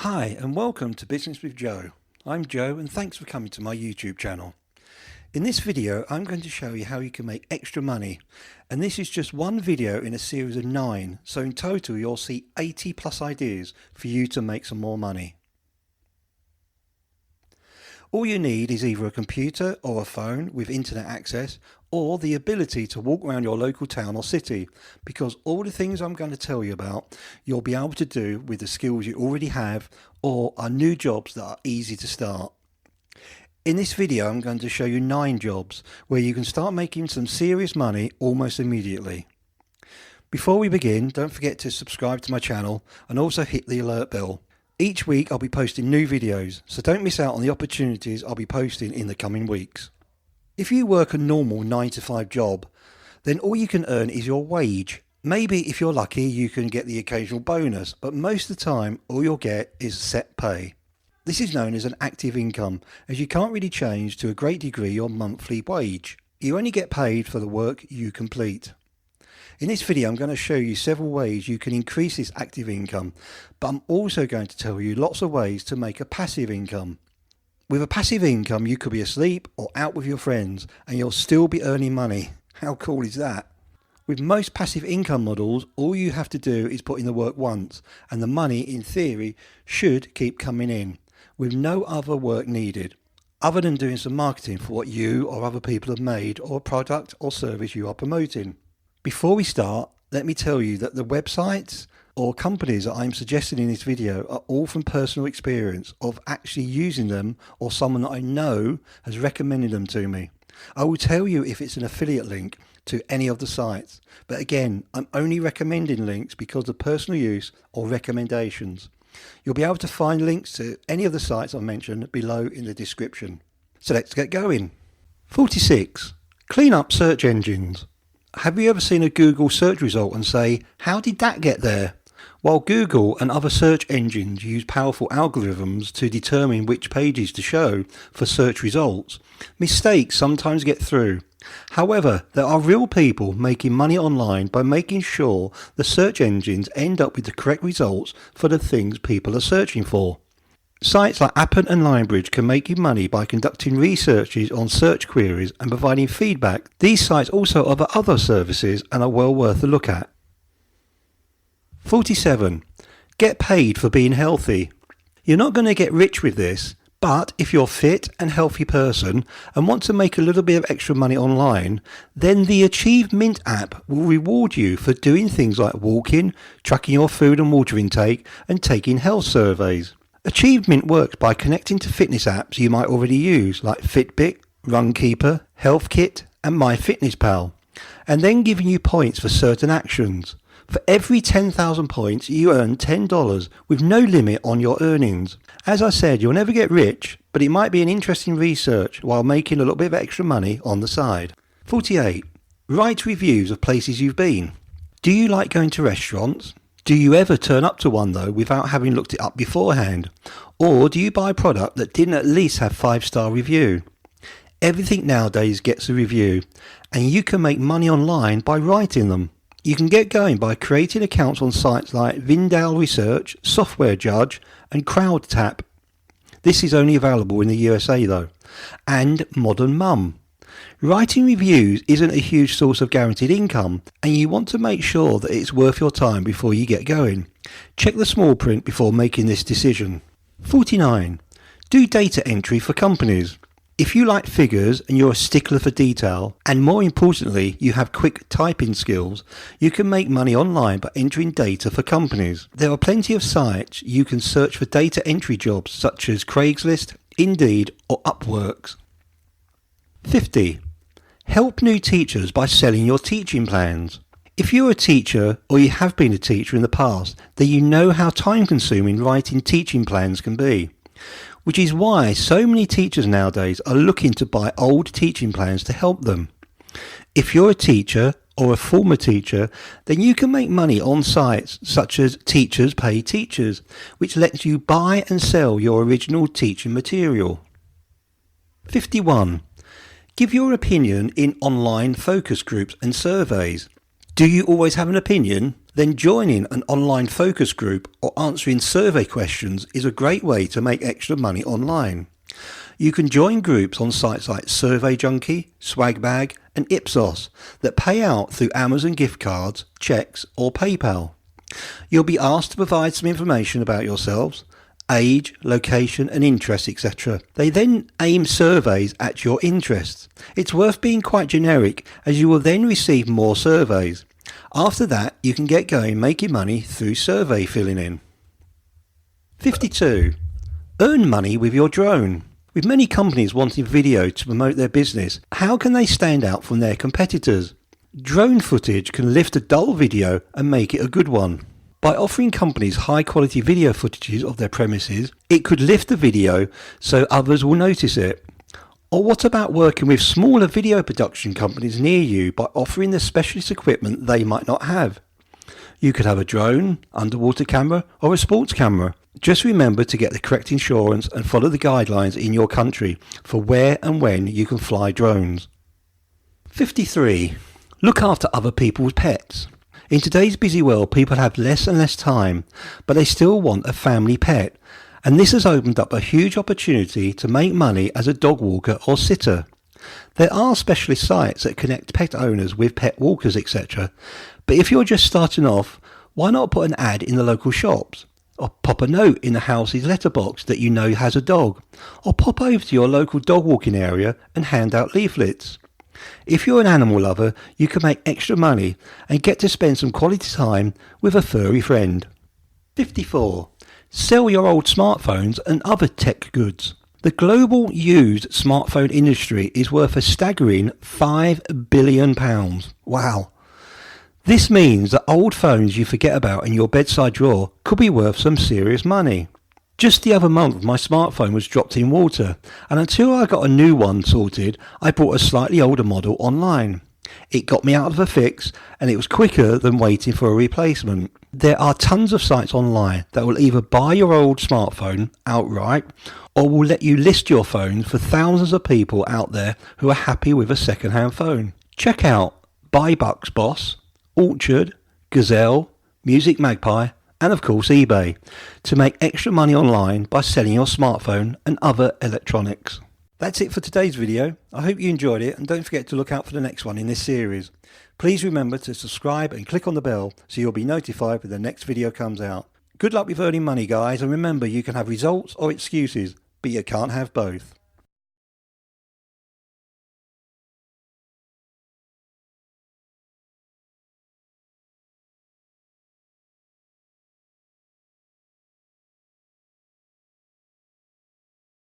Hi and welcome to Business with Joe. I'm Joe and thanks for coming to my YouTube channel. In this video I'm going to show you how you can make extra money, and this is just one video in a series of 9, so in total you'll see 80 plus ideas for you to make some more money. All you need is either a computer or a phone with internet access, or the ability to walk around your local town or city, because all the things I'm going to tell you about you'll be able to do with the skills you already have or are new jobs that are easy to start. In this video I'm going to show you 9 jobs where you can start making some serious money almost immediately. Before we begin, don't forget to subscribe to my channel and also hit the alert bell. Each week I'll be posting new videos, so don't miss out on the opportunities I'll be posting in the coming weeks. If you work a normal 9 to 5 job, then all you can earn is your wage. Maybe if you're lucky you can get the occasional bonus, but most of the time all you'll get is set pay. This is known as an active income, as you can't really change to a great degree your monthly wage. You only get paid for the work you complete. In this video I'm going to show you several ways you can increase this active income, but I'm also going to tell you lots of ways to make a passive income. With a passive income you could be asleep or out with your friends and you'll still be earning money. How cool is that? With most passive income models, all you have to do is put in the work once and the money in theory should keep coming in, with no other work needed, other than doing some marketing for what you or other people have made or a product or service you are promoting. Before we start, let me tell you that the websites or companies that I'm suggesting in this video are all from personal experience of actually using them, or someone that I know has recommended them to me. I will tell you if it's an affiliate link to any of the sites, but again, I'm only recommending links because of personal use or recommendations. You'll be able to find links to any of the sites I mentioned below in the description. So let's get going. 46. Clean up search engines. Have you ever seen a Google search result and say, how did that get there? While Google and other search engines use powerful algorithms to determine which pages to show for search results, mistakes sometimes get through. However, there are real people making money online by making sure the search engines end up with the correct results for the things people are searching for. Sites like Appen and Linebridge can make you money by conducting researches on search queries and providing feedback. These sites also offer other services and are well worth a look at. 47. Get paid for being healthy. You're not going to get rich with this, but if you're a fit and healthy person and want to make a little bit of extra money online, then the Achieve Mint app will reward you for doing things like walking, tracking your food and water intake, and taking health surveys. Achieve Mint works by connecting to fitness apps you might already use like Fitbit, Runkeeper, HealthKit and MyFitnessPal, and then giving you points for certain actions. For every 10,000 points you earn $10 with no limit on your earnings. As I said, you'll never get rich, but it might be an interesting research while making a little bit of extra money on the side. 48. Write reviews of places you've been. Do you like going to restaurants? Do you ever turn up to one though without having looked it up beforehand? Or do you buy a product that didn't at least have 5-star review? Everything nowadays gets a review, and you can make money online by writing them. You can get going by creating accounts on sites like Vindale Research, Software Judge and CrowdTap. This is only available in the USA though. And Modern Mum. Writing reviews isn't a huge source of guaranteed income, and you want to make sure that it's worth your time before you get going. Check the small print before making this decision. 49. Do data entry for companies. If you like figures and you're a stickler for detail, and more importantly you have quick typing skills, you can make money online by entering data for companies. There are plenty of sites you can search for data entry jobs such as Craigslist, Indeed or Upworks. 50. Help new teachers by selling your teaching plans. If you're a teacher or you have been a teacher in the past, then you know how time-consuming writing teaching plans can be, which is why so many teachers nowadays are looking to buy old teaching plans to help them. If you're a teacher or a former teacher, then you can make money on sites such as Teachers Pay Teachers, which lets you buy and sell your original teaching material. 51. Give your opinion in online focus groups and surveys. Do you always have an opinion? then joining an online focus group or answering survey questions is a great way to make extra money online. You can join groups on sites like Survey Junkie, Swagbag and Ipsos that pay out through Amazon gift cards, checks or PayPal. You'll be asked to provide some information about yourselves, age, location and interests, etc. They then aim surveys at your interests. It's worth being quite generic as you will then receive more surveys. After that, you can get going making money through survey filling in. 52. Earn money with your drone. With many companies wanting video to promote their business, how can they stand out from their competitors? Drone footage can lift a dull video and make it a good one. By offering companies high quality video footages of their premises, it could lift the video so others will notice it. Or what about working with smaller video production companies near you by offering the specialist equipment they might not have? You could have a drone, underwater camera or a sports camera. Just remember to get the correct insurance and follow the guidelines in your country for where and when you can fly drones. 53. Look after other people's pets. In today's busy world, people have less and less time, but they still want a family pet. And this has opened up a huge opportunity to make money as a dog walker or sitter. There are specialist sites that connect pet owners with pet walkers, etc. But if you're just starting off, why not put an ad in the local shops? Or pop a note in the house's letterbox that you know has a dog? Or pop over to your local dog walking area and hand out leaflets? If you're an animal lover, you can make extra money and get to spend some quality time with a furry friend. 54. Sell your old smartphones and other tech goods. The global used smartphone industry is worth a staggering £5 billion. Wow. This means that old phones you forget about in your bedside drawer could be worth some serious money. Just the other month my smartphone was dropped in water, and until I got a new one sorted, I bought a slightly older model online. It got me out of a fix and it was quicker than waiting for a replacement. There are tons of sites online that will either buy your old smartphone outright or will let you list your phone for thousands of people out there who are happy with a second-hand phone. Check out BuyBucksBoss, Orchard, Gazelle, Music Magpie and of course eBay to make extra money online by selling your smartphone and other electronics. That's it for today's video. I hope you enjoyed it and don't forget to look out for the next one in this series. Please remember to subscribe and click on the bell so you'll be notified when the next video comes out. Good luck with earning money guys, and remember you can have results or excuses, but you can't have both.